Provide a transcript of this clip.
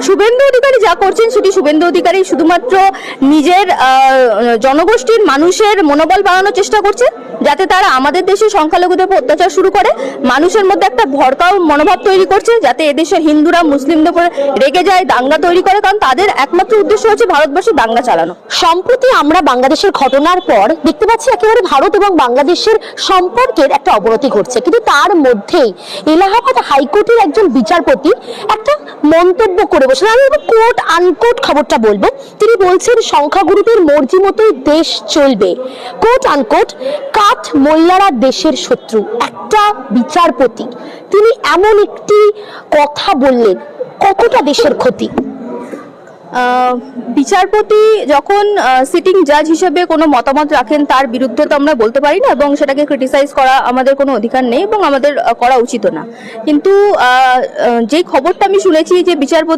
শুভেন্দু অধিকারী যা করছেন সেটি শুভেন্দু অধিকারী শুধুমাত্র নিজের জনগোষ্ঠীর মানুষের মনোবল বাড়ানোর চেষ্টা করছে, যাতে তারা আমাদের দেশে সংখ্যালঘুদের উপর অত্যাচার শুরু করে, মানুষের মধ্যে একটা ভড়কাও মনোভাব তৈরি করছে, যাতে এদেশের হিন্দুরা মুসলিমদের উপর রেগে যায়, দাঙ্গা তৈরি করে, কারণ তাদের একমাত্র উদ্দেশ্য হচ্ছে ভারতবর্ষে দাঙ্গা চালানো। সম্প্রতি আমরা বাংলাদেশের ঘটনার পর দেখতে পাচ্ছি একেবারে ভারত এবং বাংলাদেশের সম্পর্কের একটা অবনতি ঘটছে, কিন্তু তার মধ্যেই এলাহাবাদ হাইকোর্টের একজন বিচারপতি একটা মন্তব্য করে বসলেন। আমি কোট আনকোট খবরটা বলবো। তিনি বলছেন সংখ্যাগুরুদের মর্জি মতোই দেশ চলবে, কোট আনকোট, কাঠ মোল্লারা দেশের শত্রু। একটা বিচারপতি তিনি এমন একটি কথা বললেন, কতটা দেশের ক্ষতি? বিচারপতি যখন সিটিং জাজ হিসেবে কোনো মতামত রাখেন, তার বিরুদ্ধে তো আমরা বলতে পারি না এবং সেটাকে ক্রিটিসাইজ করা আমাদের কোনো অধিকার নেই এবং আমাদের করা উচিত না। কিন্তু যে খবরটা আমি শুনেছি যে বিচারপতি